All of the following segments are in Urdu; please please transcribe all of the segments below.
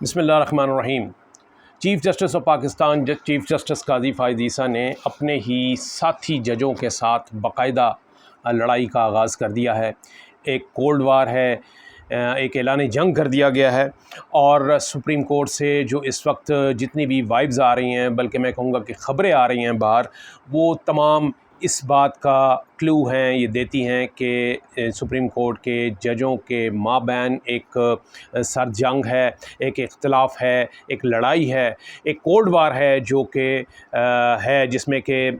بسم اللہ الرحمن الرحیم۔ Chief justice of Pakistan chief justice قاضی فائز عیسیٰ نے اپنے ہی ساتھی ججوں کے ساتھ باقاعدہ لڑائی کا آغاز کر دیا ہے۔ ایک کولڈ وار ہے، ایک اعلان جنگ کر دیا گیا ہے، اور سپریم کورٹ سے جو اس وقت جتنی بھی وائبز آ رہی ہیں، بلکہ میں کہوں گا کہ خبریں آ رہی ہیں باہر، وہ تمام اس بات کا کلو ہیں، یہ دیتی ہیں کہ سپریم کورٹ کے ججوں کے مابین ایک سر جنگ ہے، ایک اختلاف ہے، ایک لڑائی ہے، ایک کولڈ وار ہے جو کہ ہے، جس میں کہ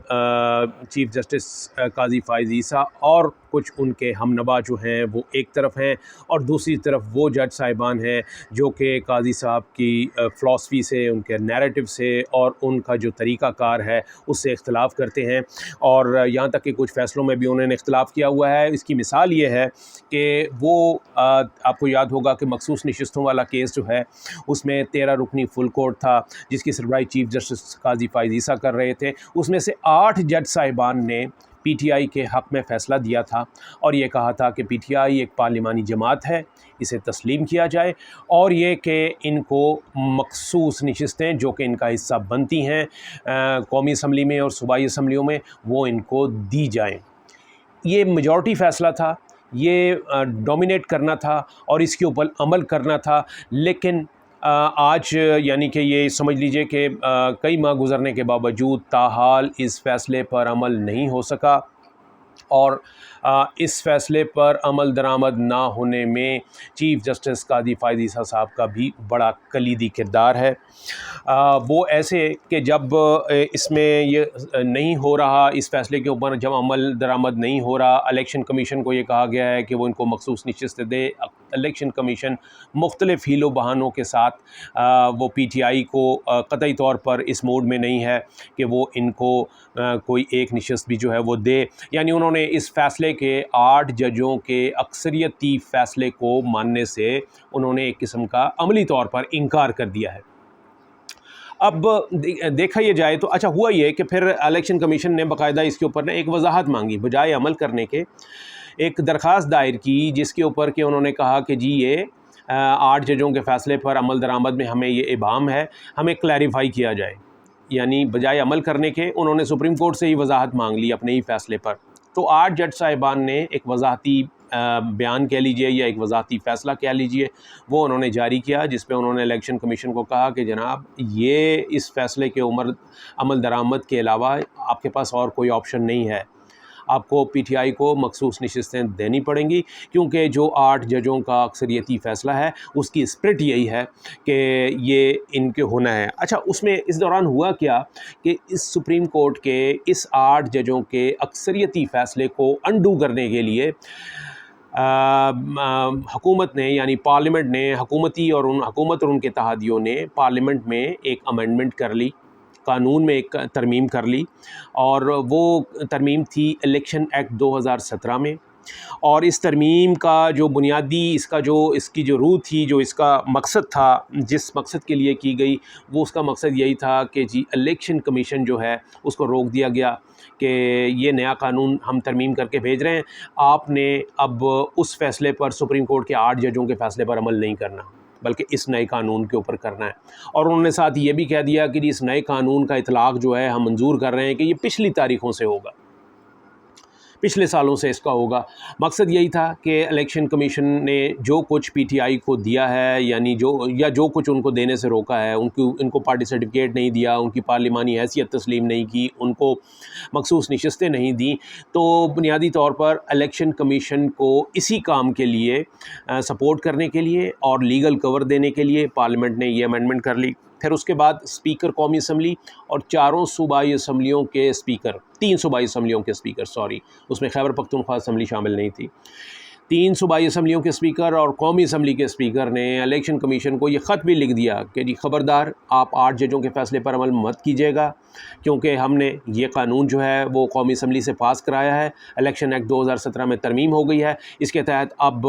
چیف جسٹس قاضی فائز عیسیٰ اور کچھ ان کے ہم نوا جو ہیں وہ ایک طرف ہیں، اور دوسری طرف وہ جج صاحبان ہیں جو کہ قاضی صاحب کی فلاسفی سے، ان کے نیریٹو سے اور ان کا جو طریقہ کار ہے اس سے اختلاف کرتے ہیں، اور یہاں تک کہ کچھ فیصلوں میں بھی انہوں نے اختلاف کیا ہوا ہے۔ اس کی مثال یہ ہے کہ وہ آپ کو یاد ہوگا کہ مخصوص نشستوں والا کیس جو ہے اس میں 13 رکنی فل کورٹ تھا جس کی سربراہی چیف جسٹس قاضی فائز عیسیٰ کر رہے تھے۔ اس میں سے 8 جج صاحبان نے پی ٹی آئی کے حق میں فیصلہ دیا تھا، اور یہ کہا تھا کہ پی ٹی آئی ایک پارلیمانی جماعت ہے، اسے تسلیم کیا جائے، اور یہ کہ ان کو مخصوص نشستیں جو کہ ان کا حصہ بنتی ہیں قومی اسمبلی میں اور صوبائی اسمبلیوں میں، وہ ان کو دی جائیں۔ یہ میجورٹی فیصلہ تھا، یہ ڈومینیٹ کرنا تھا اور اس کے اوپر عمل کرنا تھا، لیکن آج یعنی کہ یہ سمجھ لیجئے کہ کئی ماہ گزرنے کے باوجود تاحال اس فیصلے پر عمل نہیں ہو سکا، اور اس فیصلے پر عمل درآمد نہ ہونے میں چیف جسٹس قاضی فائز عیسیٰ صاحب کا بھی بڑا کلیدی کردار ہے۔ وہ ایسے کہ جب اس میں یہ نہیں ہو رہا، اس فیصلے کے اوپر جب عمل درآمد نہیں ہو رہا، الیکشن کمیشن کو یہ کہا گیا ہے کہ وہ ان کو مخصوص نشست دے۔ الیکشن کمیشن مختلف ہیل و بہانوں کے ساتھ وہ پی ٹی آئی کو قطعی طور پر اس موڈ میں نہیں ہے کہ وہ ان کو کوئی ایک نشست بھی جو ہے وہ دے، یعنی انہوں نے اس فیصلے کے 8 ججوں کے اکثریتی فیصلے کو ماننے سے انہوں نے ایک قسم کا عملی طور پر انکار کر دیا ہے۔ اب دیکھا یہ جائے تو اچھا ہوا یہ کہ پھر الیکشن کمیشن نے باقاعدہ اس کے اوپر نا ایک وضاحت مانگی، بجائے عمل کرنے کے ایک درخواست دائر کی، جس کے اوپر کہ انہوں نے کہا کہ جی یہ 8 ججوں کے فیصلے پر عمل درآمد میں ہمیں یہ ابہام ہے، ہمیں کلیریفائی کیا جائے، یعنی بجائے عمل کرنے کے انہوں نے سپریم کورٹ سے ہی وضاحت مانگ لی اپنے ہی فیصلے پر۔ تو 8 جج صاحبان نے ایک وضاحتی بیان کہہ لیجئے یا ایک وضاحتی فیصلہ کہہ لیجئے، وہ انہوں نے جاری کیا، جس پہ انہوں نے الیکشن کمیشن کو کہا کہ جناب یہ اس فیصلے کے عمل درآمد کے علاوہ آپ کے پاس اور کوئی آپشن نہیں ہے، آپ کو پی ٹی آئی کو مخصوص نشستیں دینی پڑیں گی، کیونکہ جو 8 ججوں کا اکثریتی فیصلہ ہے اس کی اسپرٹ یہی ہے کہ یہ ان کے ہونا ہے۔ اچھا اس میں اس دوران ہوا کیا کہ اس سپریم کورٹ کے اس 8 ججوں کے اکثریتی فیصلے کو انڈو کرنے کے لیے حکومت نے یعنی پارلیمنٹ نے حکومت اور ان کے اتحادیوں نے پارلیمنٹ میں ایک امینڈمنٹ کر لی، قانون میں ایک ترمیم کر لی، اور وہ ترمیم تھی الیکشن ایکٹ 2017 میں، اور اس ترمیم کا جو بنیادی اس کی جو روح تھی، جو اس کا مقصد تھا، جس مقصد کے لیے کی گئی، وہ اس کا مقصد یہی تھا کہ جی الیکشن کمیشن جو ہے اس کو روک دیا گیا کہ یہ نیا قانون ہم ترمیم کر کے بھیج رہے ہیں، آپ نے اب اس فیصلے پر سپریم کورٹ کے 8 ججوں کے فیصلے پر عمل نہیں کرنا، بلکہ اس نئے قانون کے اوپر کرنا ہے۔ اور انہوں نے ساتھ یہ بھی کہہ دیا کہ اس نئے قانون کا اطلاق جو ہے ہم منظور کر رہے ہیں کہ یہ پچھلی تاریخوں سے ہوگا، پچھلے سالوں سے اس کا ہوگا۔ مقصد یہی تھا کہ الیکشن کمیشن نے جو کچھ پی ٹی آئی کو دیا ہے، یعنی جو کچھ ان کو دینے سے روکا ہے، ان کو پارٹی سرٹیفکیٹ نہیں دیا، ان کی پارلیمانی حیثیت تسلیم نہیں کی، ان کو مخصوص نشستیں نہیں دیں، تو بنیادی طور پر الیکشن کمیشن کو اسی کام کے لیے سپورٹ کرنے کے لیے اور لیگل کور دینے کے لیے پارلیمنٹ نے یہ امینڈمنٹ کر لی۔ پھر اس کے بعد اسپیکر قومی اسمبلی اور 4 صوبائی اسمبلیوں کے اسپیکر، 3 صوبائی اسمبلیوں کے اسپیکر، اس میں خیبر پختونخوا اسمبلی شامل نہیں تھی، 3 صوبائی اسمبلیوں کے اسپیکر اور قومی اسمبلی کے اسپیکر نے الیکشن کمیشن کو یہ خط بھی لکھ دیا کہ جی خبردار آپ 8 ججوں کے فیصلے پر عمل مت کیجیے گا، کیونکہ ہم نے یہ قانون جو ہے وہ قومی اسمبلی سے پاس کرایا ہے، الیکشن ایکٹ 2017 میں ترمیم ہو گئی ہے، اس کے تحت اب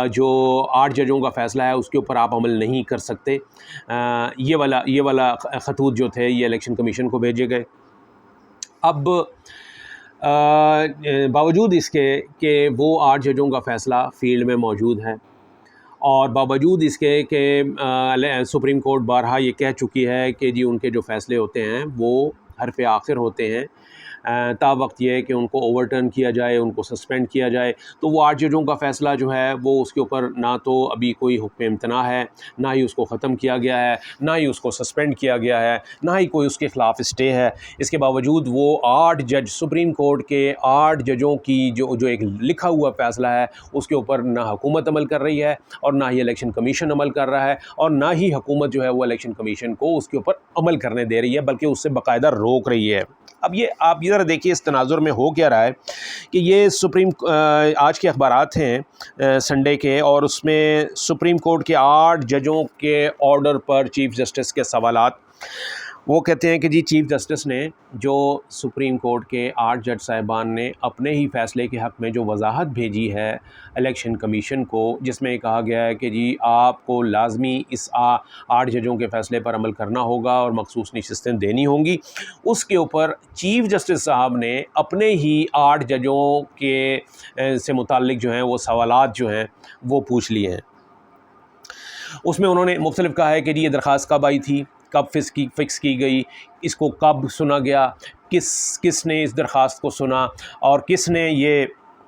جو 8 ججوں کا فیصلہ ہے اس کے اوپر آپ عمل نہیں کر سکتے۔ یہ والا خطوط جو تھے یہ الیکشن کمیشن کو بھیجے گئے۔ اب باوجود اس کے کہ وہ 8 ججوں کا فیصلہ فیلڈ میں موجود ہے، اور باوجود اس کے کہ سپریم کورٹ بارہا یہ کہہ چکی ہے کہ جی ان کے جو فیصلے ہوتے ہیں وہ حرف آخر ہوتے ہیں، تا وقت یہ ہے کہ ان کو اوور ٹرن کیا جائے، ان کو سسپینڈ کیا جائے، تو وہ 8 ججوں کا فیصلہ جو ہے وہ اس کے اوپر نہ تو ابھی کوئی حکم امتناع ہے، نہ ہی اس کو ختم کیا گیا ہے، نہ ہی اس کو سسپینڈ کیا گیا ہے، نہ ہی کوئی اس کے خلاف اسٹے ہے۔ اس کے باوجود وہ 8 جج، سپریم کورٹ کے 8 ججوں کی جو ایک لکھا ہوا فیصلہ ہے اس کے اوپر نہ حکومت عمل کر رہی ہے اور نہ ہی الیکشن کمیشن عمل کر رہا ہے، اور نہ ہی حکومت جو ہے وہ الیکشن کمیشن کو اس کے اوپر عمل کرنے دے رہی ہے، بلکہ اس سے باقاعدہ روک رہی ہے۔ اب یہ آپ ذرا دیکھیے اس تناظر میں ہو کیا رہا ہے کہ یہ آج کے اخبارات ہیں سنڈے کے، اور اس میں سپریم کورٹ کے 8 ججوں کے آرڈر پر چیف جسٹس کے سوالات۔ وہ کہتے ہیں کہ جی چیف جسٹس نے، جو سپریم کورٹ کے 8 جج صاحبان نے اپنے ہی فیصلے کے حق میں جو وضاحت بھیجی ہے الیکشن کمیشن کو، جس میں کہا گیا ہے کہ جی آپ کو لازمی اس 8 ججوں کے فیصلے پر عمل کرنا ہوگا اور مخصوص نشستیں دینی ہوں گی، اس کے اوپر چیف جسٹس صاحب نے اپنے ہی 8 ججوں کے سے متعلق جو ہیں وہ سوالات جو ہیں وہ پوچھ لیے ہیں۔ اس میں انہوں نے مختلف کہا ہے کہ جی یہ درخواست کب آئی تھی، کب فکس کی گئی، اس کو کب سنا گیا، کس نے اس درخواست کو سنا، اور کس نے یہ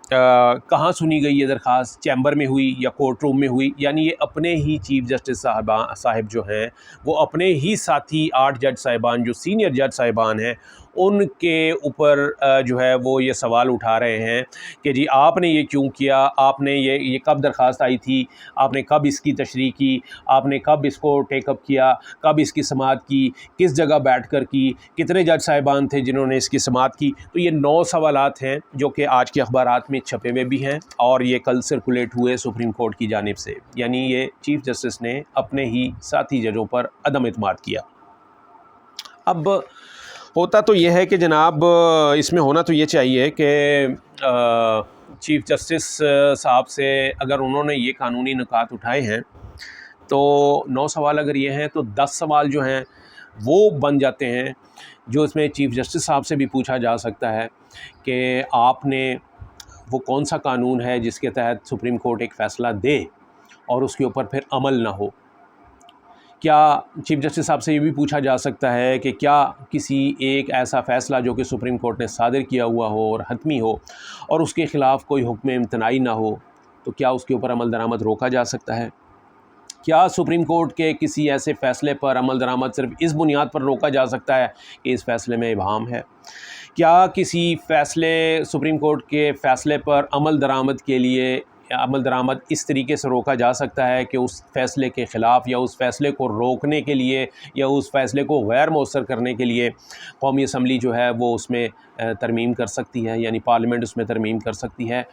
کہاں سنی گئی یہ درخواست، چیمبر میں ہوئی یا کورٹ روم میں ہوئی۔ یعنی یہ اپنے ہی چیف جسٹس صاحب جو ہیں وہ اپنے ہی ساتھی 8 جج صاحبان جو سینئر جج صاحبان ہیں ان کے اوپر جو ہے وہ یہ سوال اٹھا رہے ہیں کہ جی آپ نے یہ کیوں کیا، آپ نے یہ کب درخواست آئی تھی، آپ نے کب اس کی تشریح کی، آپ نے کب اس کو ٹیک اپ کیا، کب اس کی سماعت کی، کس جگہ بیٹھ کر کی، کتنے جج صاحبان تھے جنہوں نے اس کی سماعت کی۔ تو یہ 9 سوالات ہیں جو کہ آج کے اخبارات میں چھپے ہوئے بھی ہیں، اور یہ کل سرکولیٹ ہوئے سپریم کورٹ کی جانب سے۔ یعنی یہ چیف جسٹس نے اپنے ہی ساتھی ججوں پر عدم اعتماد کیا۔ اب ہوتا تو یہ ہے کہ جناب اس میں ہونا تو یہ چاہیے کہ چیف جسٹس صاحب سے اگر انہوں نے یہ قانونی نکات اٹھائے ہیں تو 9 سوال اگر یہ ہیں تو 10 سوال جو ہیں وہ بن جاتے ہیں، جو اس میں چیف جسٹس صاحب سے بھی پوچھا جا سکتا ہے کہ آپ نے وہ کون سا قانون ہے جس کے تحت سپریم کورٹ ایک فیصلہ دے اور اس کے اوپر پھر عمل نہ ہو۔ کیا چیف جسٹس صاحب سے یہ بھی پوچھا جا سکتا ہے کہ کیا کسی ایک ایسا فیصلہ جو کہ سپریم کورٹ نے صادر کیا ہوا ہو اور حتمی ہو اور اس کے خلاف کوئی حکم امتناعی نہ ہو تو کیا اس کے اوپر عمل درآمد روکا جا سکتا ہے؟ کیا سپریم کورٹ کے کسی ایسے فیصلے پر عمل درآمد صرف اس بنیاد پر روکا جا سکتا ہے کہ اس فیصلے میں ابہام ہے؟ کیا کسی سپریم کورٹ کے فیصلے پر عمل درآمد اس طریقے سے روکا جا سکتا ہے کہ اس فیصلے کے خلاف یا اس فیصلے کو روکنے کے لیے یا اس فیصلے کو غیر مؤثر کرنے کے لیے قومی اسمبلی جو ہے وہ اس میں ترمیم کر سکتی ہے، یعنی پارلیمنٹ اس میں ترمیم کر سکتی ہے؟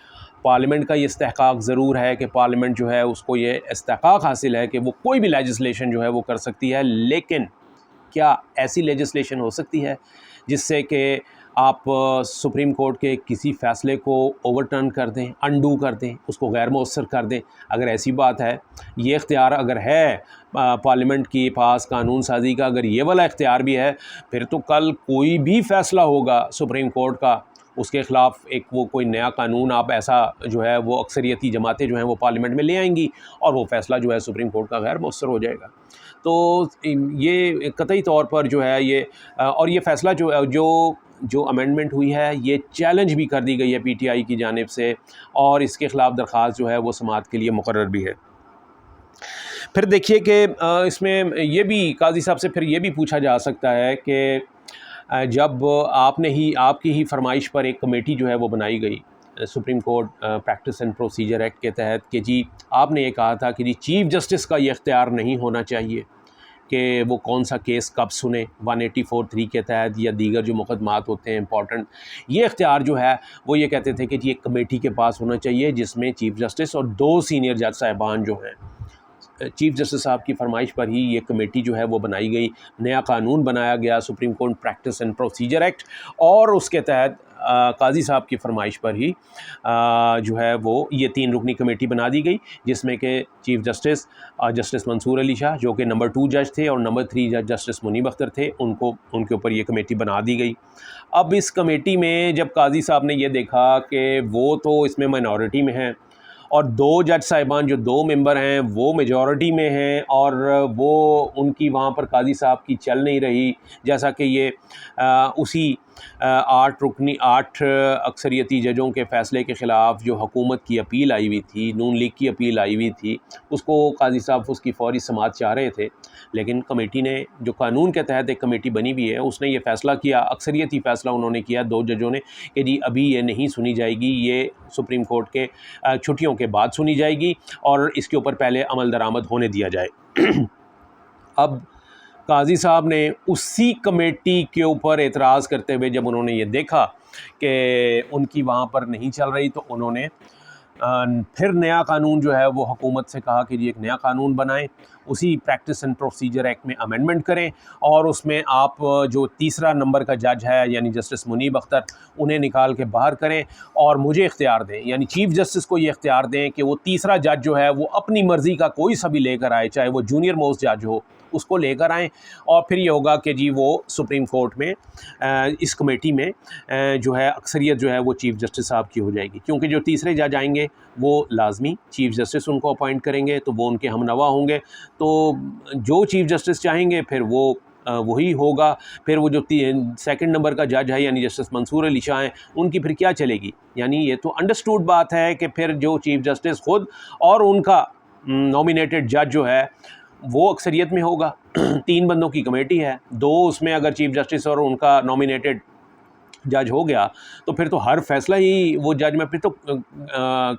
پارلیمنٹ کا یہ استحقاق ضرور ہے کہ پارلیمنٹ جو ہے اس کو یہ استحقاق حاصل ہے کہ وہ کوئی بھی لیجسلیشن جو ہے وہ کر سکتی ہے، لیکن کیا ایسی لیجسلیشن ہو سکتی ہے جس سے کہ آپ سپریم کورٹ کے کسی فیصلے کو اوور ٹرن کر دیں، انڈو کر دیں، اس کو غیر مؤثر کر دیں؟ اگر ایسی بات ہے، یہ اختیار اگر ہے پارلیمنٹ کے پاس قانون سازی کا، اگر یہ والا اختیار بھی ہے، پھر تو کل کوئی بھی فیصلہ ہوگا سپریم کورٹ کا اس کے خلاف وہ کوئی نیا قانون آپ ایسا جو ہے وہ اکثریتی جماعتیں جو ہیں وہ پارلیمنٹ میں لے آئیں گی اور وہ فیصلہ جو ہے سپریم کورٹ کا غیر مؤثر ہو جائے گا۔ تو یہ قطعی طور پر جو ہے یہ فیصلہ جو امینڈمنٹ ہوئی ہے یہ چیلنج بھی کر دی گئی ہے پی ٹی آئی کی جانب سے، اور اس کے خلاف درخواست جو ہے وہ سماعت کے لیے مقرر بھی ہے۔ پھر دیکھیے کہ اس میں یہ بھی قاضی صاحب سے پھر یہ بھی پوچھا جا سکتا ہے کہ جب آپ کی ہی فرمائش پر ایک کمیٹی جو ہے وہ بنائی گئی supreme court practice and procedure act کے تحت کہ جی آپ نے یہ کہا تھا کہ جی چیف جسٹس کا یہ اختیار نہیں ہونا چاہیے کہ وہ کون سا کیس کب سنے 184(3) کے تحت یا دیگر جو مقدمات ہوتے ہیں امپورٹنٹ، یہ اختیار جو ہے وہ یہ کہتے تھے کہ جی ایک کمیٹی کے پاس ہونا چاہیے جس میں چیف جسٹس اور 2 سینئر جج صاحبان جو ہیں۔ چیف جسٹس صاحب کی فرمائش پر ہی یہ کمیٹی جو ہے وہ بنائی گئی، نیا قانون بنایا گیا supreme court practice and procedure act, اور اس کے تحت قاضی صاحب کی فرمائش پر ہی جو ہے وہ یہ 3 رکنی کمیٹی بنا دی گئی، جس میں کہ چیف جسٹس منصور علی شاہ جو کہ نمبر 2 جج تھے اور نمبر 3 جج جسٹس منیب اختر تھے، ان کے اوپر یہ کمیٹی بنا دی گئی۔ اب اس کمیٹی میں جب قاضی صاحب نے یہ دیکھا کہ وہ تو اس میں مائنورٹی میں ہیں اور 2 جج صاحبان جو 2 ممبر ہیں وہ میجورٹی میں ہیں، اور وہ ان کی وہاں پر قاضی صاحب کی چل نہیں رہی، جیسا کہ یہ اسی 8 اکثریتی ججوں کے فیصلے کے خلاف جو حکومت کی اپیل آئی ہوئی تھی، نون لیگ کی اپیل آئی ہوئی تھی، اس کو قاضی صاحب اس کی فوری سماعت چاہ رہے تھے، لیکن کمیٹی نے، جو قانون کے تحت ایک کمیٹی بنی ہوئی ہے، اس نے یہ فیصلہ کیا، اکثریتی فیصلہ انہوں نے کیا 2 ججوں نے، کہ جی ابھی یہ نہیں سنی جائے گی، یہ سپریم کورٹ کے چھٹیوں کے بعد سنی جائے گی، اور اس کے اوپر پہلے عمل درآمد ہونے دیا جائے۔ اب قاضی صاحب نے اسی کمیٹی کے اوپر اعتراض کرتے ہوئے جب انہوں نے یہ دیکھا کہ ان کی وہاں پر نہیں چل رہی، تو انہوں نے پھر نیا قانون جو ہے وہ حکومت سے کہا کہ جی ایک نیا قانون بنائیں، اسی پریکٹس اینڈ پروسیجر ایکٹ میں امینڈمنٹ کریں، اور اس میں آپ جو تیسرا نمبر کا جج ہے یعنی جسٹس منیب اختر، انہیں نکال کے باہر کریں، اور مجھے اختیار دیں، یعنی چیف جسٹس کو یہ اختیار دیں کہ وہ تیسرا جج جو ہے وہ اپنی مرضی کا کوئی سا بھی لے کر آئے، چاہے وہ جونیئر موسٹ جج ہو، اس کو لے کر آئیں، اور پھر یہ ہوگا کہ جی وہ سپریم کورٹ میں اس کمیٹی میں جو ہے اکثریت جو ہے وہ چیف جسٹس صاحب کی ہو جائے گی، کیونکہ جو تیسرے جج آئیں گے وہ لازمی چیف جسٹس ان کو اپوائنٹ کریں گے، تو وہ ان کے ہم نوا ہوں گے، تو جو چیف جسٹس چاہیں گے پھر وہ وہی ہوگا، پھر وہ جو سیکنڈ نمبر کا جج ہے یعنی جسٹس منصور علی شاہ ہیں، ان کی پھر کیا چلے گی؟ یعنی یہ تو انڈرسٹوڈ بات ہے کہ پھر جو چیف جسٹس خود اور ان کا نامینیٹڈ جج جو ہے وہ اکثریت میں ہوگا۔ 3 بندوں کی کمیٹی ہے، 2 اس میں اگر چیف جسٹس اور ان کا نامینیٹڈ جج ہو گیا تو پھر تو ہر فیصلہ ہی وہ جج میں، پھر تو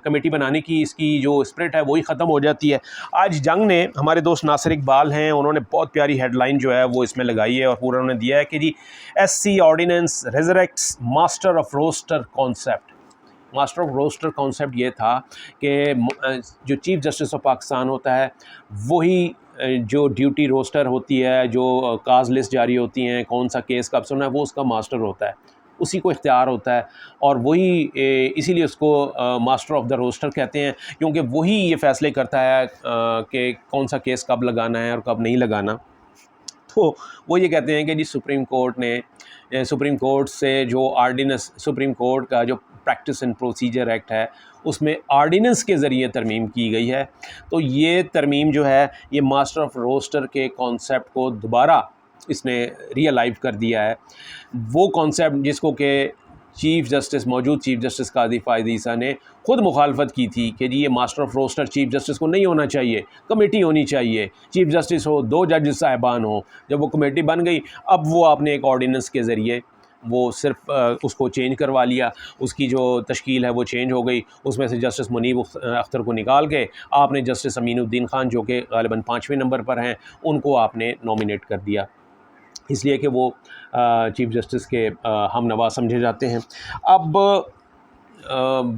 کمیٹی بنانے کی اس کی جو اسپرٹ ہے وہی ختم ہو جاتی ہے۔ آج جنگ نے، ہمارے دوست ناصر اقبال ہیں، انہوں نے بہت پیاری ہیڈ لائن جو ہے وہ اس میں لگائی ہے، اور پورا انہوں نے دیا ہے کہ G S C ordinance resurrects master of roster concept. Master of roster concept یہ تھا کہ جو چیف جسٹس آف پاکستان ہوتا ہے وہی جو ڈیوٹی روسٹر ہوتی ہے، جو کاز لسٹ جاری ہوتی ہیں، کون سا کیس کب سننا ہے، وہ اس کا ماسٹر ہوتا ہے، اسی کو اختیار ہوتا ہے، اور وہی اسی لیے اس کو ماسٹر آف دا روسٹر کہتے ہیں، کیونکہ وہی یہ فیصلے کرتا ہے کہ کون سا کیس کب لگانا ہے اور کب نہیں لگانا۔ تو وہ یہ کہتے ہیں کہ جی سپریم کورٹ نے، سپریم کورٹ سے جو آرڈیننس، سپریم کورٹ کا جو پریکٹس اینڈ پروسیجر ایکٹ ہے اس میں آرڈیننس کے ذریعے ترمیم کی گئی ہے، تو یہ ترمیم جو ہے یہ ماسٹر آف روسٹر کے کانسیپٹ کو دوبارہ اس نے ریئلائیو کر دیا ہے، وہ کانسیپٹ جس کو کہ چیف جسٹس، موجود چیف جسٹس قاضی فائز عیسیٰ نے خود مخالفت کی تھی کہ جی یہ master of roster chief justice کو نہیں ہونا چاہیے، کمیٹی ہونی چاہیے، چیف جسٹس ہو، 2 ججز صاحبان ہوں۔ جب وہ کمیٹی بن گئی، اب وہ آپ نے ایک آرڈیننس کے ذریعے وہ صرف اس کو چینج کروا لیا، اس کی جو تشکیل ہے وہ چینج ہو گئی، اس میں سے جسٹس منیب اختر کو نکال کے آپ نے جسٹس امین الدین خان جو کہ غالباً 5ویں نمبر پر ہیں ان کو آپ نے نامینیٹ کر دیا، اس لیے کہ وہ چیف جسٹس کے ہم نوا سمجھے جاتے ہیں۔ اب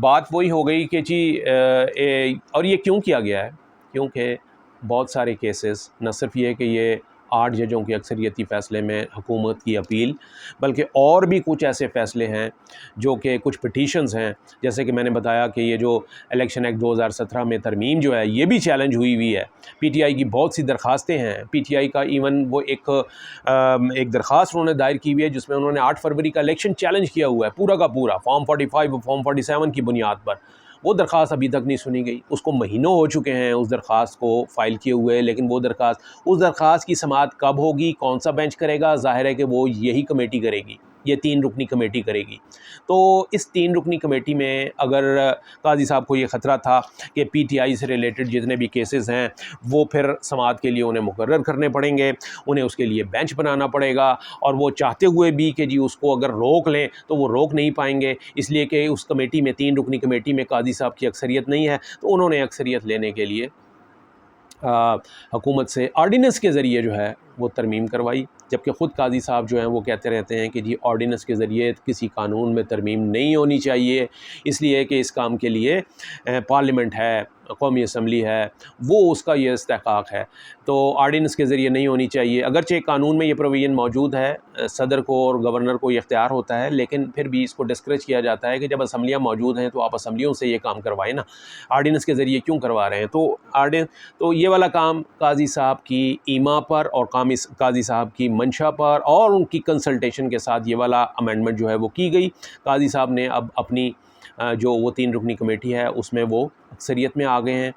بات وہی ہو گئی کہ جی اور یہ کیوں کیا گیا ہے؟ کیونکہ بہت سارے کیسز، نہ صرف یہ کہ یہ 8 ججوں کے اکثریتی فیصلے میں حکومت کی اپیل، بلکہ اور بھی کچھ ایسے فیصلے ہیں جو کہ کچھ پٹیشنز ہیں، جیسے کہ میں نے بتایا کہ یہ جو الیکشن ایکٹ 2017 میں ترمیم جو ہے یہ بھی چیلنج ہوئی ہوئی ہے، پی ٹی آئی کی بہت سی درخواستیں ہیں، پی ٹی آئی کا ایون وہ ایک درخواست انہوں نے دائر کی ہوئی ہے جس میں انہوں نے 8 فروری کا الیکشن چیلنج کیا ہوا ہے پورا کا پورا، فارم 45 اور فارم 47 کی بنیاد پر، وہ درخواست ابھی تک نہیں سنی گئی، اس کو مہینوں ہو چکے ہیں اس درخواست کو فائل کیے ہوئے، لیکن وہ درخواست کی سماعت کب ہوگی، کون سا بینچ کرے گا؟ ظاہر ہے کہ وہ یہی کمیٹی کرے گی، یہ 3 رکنی کمیٹی کرے گی۔ تو اس 3 رکنی کمیٹی میں اگر قاضی صاحب کو یہ خطرہ تھا کہ پی ٹی آئی سے ریلیٹڈ جتنے بھی کیسز ہیں وہ پھر سماعت کے لیے انہیں مقرر کرنے پڑیں گے، انہیں اس کے لیے بینچ بنانا پڑے گا، اور وہ چاہتے ہوئے بھی کہ جی اس کو اگر روک لیں تو وہ روک نہیں پائیں گے، اس لیے کہ اس کمیٹی میں 3 رکنی کمیٹی میں قاضی صاحب کی اکثریت نہیں ہے، تو انہوں نے اکثریت لینے کے لیے حکومت سے آرڈیننس کے ذریعے جو ہے وہ ترمیم کروائی، جبکہ خود قاضی صاحب جو ہیں وہ کہتے رہتے ہیں کہ جی آرڈیننس کے ذریعے کسی قانون میں ترمیم نہیں ہونی چاہیے، اس لیے کہ اس کام کے لیے پارلیمنٹ ہے، قومی اسمبلی ہے، وہ اس کا یہ استحقاق ہے، تو آرڈیننس کے ذریعے نہیں ہونی چاہیے۔ اگرچہ قانون میں یہ پروویژن موجود ہے، صدر کو اور گورنر کو یہ اختیار ہوتا ہے، لیکن پھر بھی اس کو ڈسکریج کیا جاتا ہے کہ جب اسمبلیاں موجود ہیں تو آپ اسمبلیوں سے یہ کام کروائیں نا، آرڈیننس کے ذریعے کیوں کروا رہے ہیں؟ تو یہ والا کام قاضی صاحب کی ایما پر اور قاضی صاحب کی منشا پر اور ان کی کنسلٹیشن کے ساتھ یہ والا امینڈمنٹ جو ہے وہ کی گئی۔ قاضی صاحب نے اب اپنی جو وہ 3 رکنی کمیٹی ہے اس میں وہ اکثریت میں آ گئے ہیں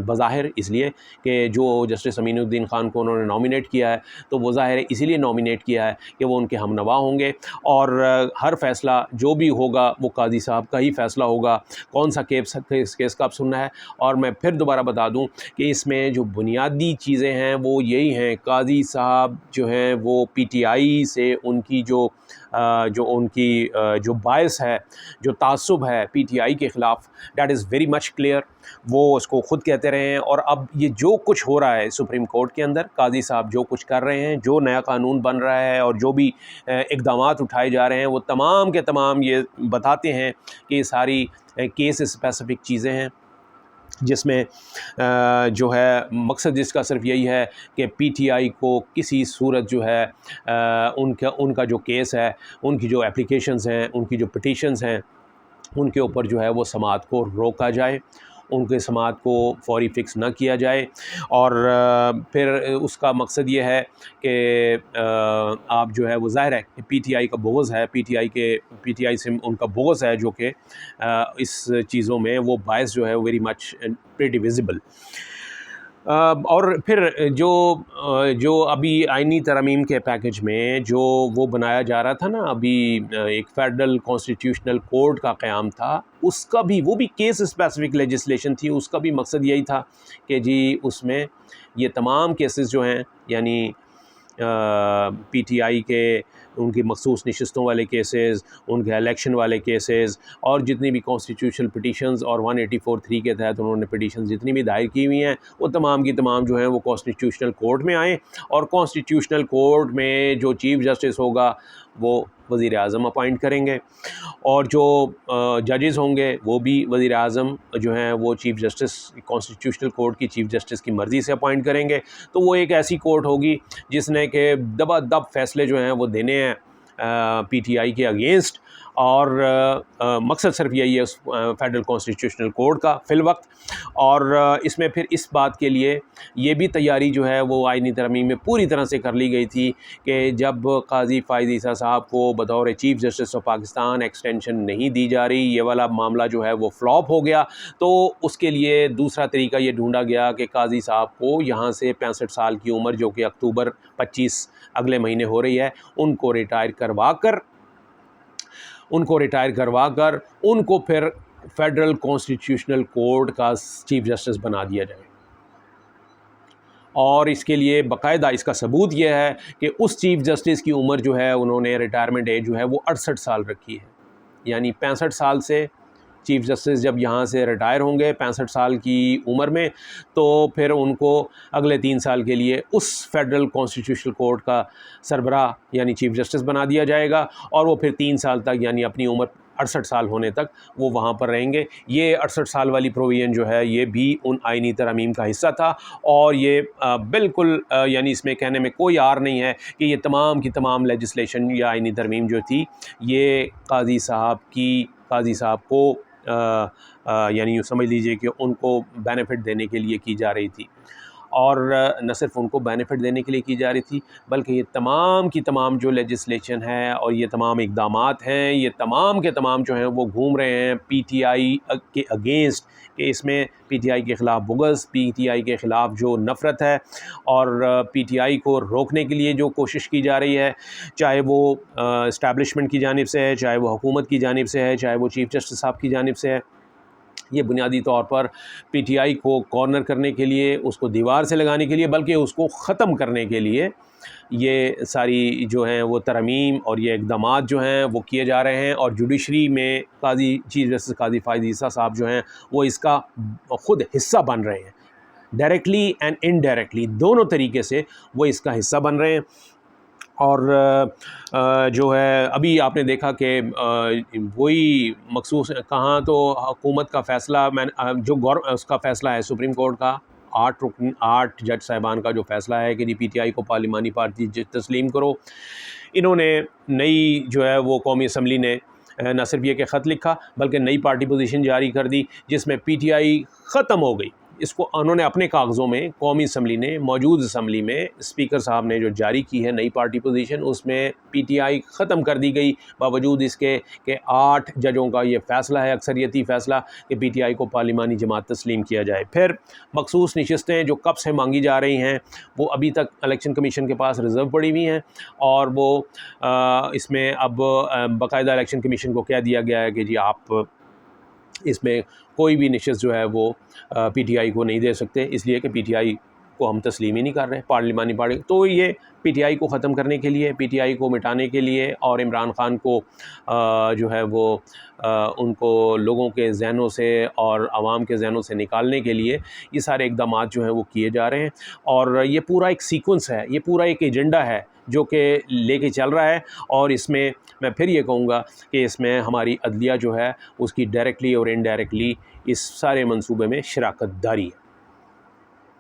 بظاہر، اس لیے کہ جو جسٹس امین الدین خان کو انہوں نے نامینیٹ کیا ہے تو وہ ظاہر ہے اسی لیے نامینیٹ کیا ہے کہ وہ ان کے ہم نوا ہوں گے، اور ہر فیصلہ جو بھی ہوگا وہ قاضی صاحب کا ہی فیصلہ ہوگا، کون سا کیس کا آپ سننا ہے۔ اور میں پھر دوبارہ بتا دوں کہ اس میں جو بنیادی چیزیں ہیں وہ یہی ہیں، قاضی صاحب جو ہیں وہ پی ٹی آئی سے ان کی جو باعث ہے، جو تعصب ہے پی ٹی آئی کے خلاف، that is very much clear, وہ اس کو خود کہتے رہے ہیں۔ اور اب یہ جو کچھ ہو رہا ہے سپریم کورٹ کے اندر، قاضی صاحب جو کچھ کر رہے ہیں، جو نیا قانون بن رہا ہے اور جو بھی اقدامات اٹھائے جا رہے ہیں، وہ تمام کے تمام یہ بتاتے ہیں کہ یہ ساری کیس اسپیسیفک چیزیں ہیں، جس میں جو ہے مقصد جس کا صرف یہی ہے کہ پی ٹی آئی کو کسی صورت جو ہے ان کا جو کیس ہے، ان کی جو اپلیکیشنز ہیں، ان کی جو پٹیشنز ہیں، ان کے اوپر جو ہے وہ سماعت کو روکا جائے، ان کے سماعت کو فوری فکس نہ کیا جائے۔ اور پھر اس کا مقصد یہ ہے کہ آپ جو ہے وہ ظاہر ہے کہ پی ٹی آئی کا بغض ہے، پی ٹی آئی سے ان کا بغض ہے، جو کہ اس چیزوں میں وہ باعث جو ہے ویری مچ پریٹی ویزیبل۔ اور پھر جو ابھی آئینی ترامیم کے پیکج میں جو وہ بنایا جا رہا تھا نا، ابھی ایک فیڈرل کانسٹیٹیوشنل کورٹ کا قیام تھا، اس کا بھی وہ بھی کیس اسپیسیفک لیجسلیشن تھی، اس کا بھی مقصد یہی تھا کہ جی اس میں یہ تمام کیسز جو ہیں، یعنی پی ٹی آئی کے ان کی مخصوص نشستوں والے کیسز، ان کے الیکشن والے کیسز، اور جتنی بھی کانسٹیٹیوشنل پٹیشنز اور 184(3) کے تحت انہوں نے پٹیشنز جتنی بھی دائر کی ہوئی ہیں، وہ تمام کی تمام جو ہیں وہ کانسٹیٹیوشنل کورٹ میں آئیں، اور کانسٹیٹیوشنل کورٹ میں جو چیف جسٹس ہوگا وہ وزیر اعظم اپوائنٹ کریں گے، اور جو ججز ہوں گے وہ بھی وزیر اعظم جو ہیں وہ چیف جسٹس کانسٹیٹیوشنل کورٹ کی چیف جسٹس کی مرضی سے اپوائنٹ کریں گے۔ تو وہ ایک ایسی کورٹ ہوگی جس نے کہ دبا دب فیصلے جو ہیں وہ دینے ہیں پی ٹی آئی کے اگینسٹ، اور مقصد صرف یہی ہے اس فیڈرل کانسٹیٹیوشنل کورٹ کا فی الوقت۔ اور اس میں پھر اس بات کے لیے یہ بھی تیاری جو ہے وہ آئینی ترمیم میں پوری طرح سے کر لی گئی تھی کہ جب قاضی فائز عیسیٰ صاحب کو بطور chief justice of Pakistan extension نہیں دی جا رہی، یہ والا معاملہ جو ہے وہ فلاپ ہو گیا، تو اس کے لیے دوسرا طریقہ یہ ڈھونڈا گیا کہ قاضی صاحب کو یہاں سے 65 سال کی عمر، جو کہ اکتوبر 25 اگلے مہینے ہو رہی ہے، ان کو ریٹائر کروا کر ان کو پھر فیڈرل کانسٹیٹیوشنل کورٹ کا چیف جسٹس بنا دیا جائے۔ اور اس کے لیے باقاعدہ اس کا ثبوت یہ ہے کہ اس چیف جسٹس کی عمر جو ہے، انہوں نے ریٹائرمنٹ ایج جو ہے وہ 68 سال رکھی ہے، یعنی 65 سال سے چیف جسٹس جب یہاں سے ریٹائر ہوں گے 65 سال کی عمر میں، تو پھر ان کو اگلے 3 سال کے لیے اس فیڈرل کانسٹیٹیوشنل کورٹ کا سربراہ یعنی چیف جسٹس بنا دیا جائے گا، اور وہ پھر 3 سال تک یعنی اپنی عمر 68 سال ہونے تک وہ وہاں پر رہیں گے۔ یہ 68 سال والی پروویژن جو ہے یہ بھی ان آئینی ترامیم کا حصہ تھا، اور یہ بالکل یعنی اس میں کہنے میں کوئی عار نہیں ہے کہ یہ تمام کی تمام لیجسلیشن یا آئینی ترمیم جو تھی یہ قاضی صاحب کو یعنی یوں سمجھ لیجئے کہ ان کو بینیفٹ دینے کے لیے کی جا رہی تھی، اور نہ صرف ان کو بینیفٹ دینے کے لیے کی جا رہی تھی بلکہ یہ تمام کی تمام جو لیجسلیشن ہے اور یہ تمام اقدامات ہیں، یہ تمام کے تمام جو ہیں وہ گھوم رہے ہیں پی ٹی آئی کے اگینسٹ، کہ اس میں پی ٹی آئی کے خلاف بغض، پی ٹی آئی کے خلاف جو نفرت ہے، اور پی ٹی آئی کو روکنے کے لیے جو کوشش کی جا رہی ہے، چاہے وہ اسٹیبلشمنٹ کی جانب سے ہے، چاہے وہ حکومت کی جانب سے ہے، چاہے وہ چیف جسٹس صاحب کی جانب سے ہے، یہ بنیادی طور پر پی ٹی آئی کو کارنر کرنے کے لیے، اس کو دیوار سے لگانے کے لیے، بلکہ اس کو ختم کرنے کے لیے یہ ساری جو ہیں وہ ترمیم اور یہ اقدامات جو ہیں وہ کیے جا رہے ہیں۔ اور جوڈیشری میں چیف جسٹس قاضی فائز عیسیٰ صاحب جو ہیں وہ اس کا خود حصہ بن رہے ہیں، ڈائریکٹلی اینڈ انڈائریکٹلی دونوں طریقے سے وہ اس کا حصہ بن رہے ہیں۔ اور جو ہے ابھی آپ نے دیکھا کہ وہی مخصوص کہاں تو حکومت کا فیصلہ جو اس کا فیصلہ ہے سپریم کورٹ کا 8 جج صاحبان کا جو فیصلہ ہے کہ پی ٹی آئی کو پارلیمانی پارٹی تسلیم کرو، انہوں نے نئی جو ہے وہ قومی اسمبلی نے نہ صرف یہ کہ خط لکھا بلکہ نئی پارٹی پوزیشن جاری کر دی، جس میں پی ٹی آئی ختم ہو گئی، اس کو انہوں نے اپنے کاغذوں میں قومی اسمبلی نے موجود اسمبلی میں اسپیکر صاحب نے جو جاری کی ہے نئی پارٹی پوزیشن، اس میں پی ٹی آئی ختم کر دی گئی، باوجود اس کے کہ 8 ججوں کا یہ فیصلہ ہے، اکثریتی فیصلہ، کہ پی ٹی آئی کو پارلیمانی جماعت تسلیم کیا جائے۔ پھر مخصوص نشستیں جو کب سے مانگی جا رہی ہیں وہ ابھی تک الیکشن کمیشن کے پاس ریزرو پڑی ہوئی ہیں، اور وہ اس میں اب باقاعدہ الیکشن کمیشن کو کہہ دیا گیا ہے کہ جی آپ اس میں کوئی بھی نشست جو ہے وہ پی ٹی آئی کو نہیں دے سکتے، اس لیے کہ پی ٹی آئی کو ہم تسلیم ہی نہیں کر رہے پارلیمانی پارٹی۔ تو یہ پی ٹی آئی کو ختم کرنے کے لیے، پی ٹی آئی کو مٹانے کے لیے، اور عمران خان کو جو ہے وہ ان کو لوگوں کے ذہنوں سے اور عوام کے ذہنوں سے نکالنے کے لیے یہ سارے اقدامات جو ہیں وہ کیے جا رہے ہیں، اور یہ پورا ایک سیکوینس ہے، یہ پورا ایک ایجنڈا ہے جو کہ لے کے چل رہا ہے، اور اس میں میں پھر یہ کہوں گا کہ اس میں ہماری عدلیہ جو ہے اس کی ڈائریکٹلی اور انڈائریکٹلی اس سارے منصوبے میں شراکت داری ہے۔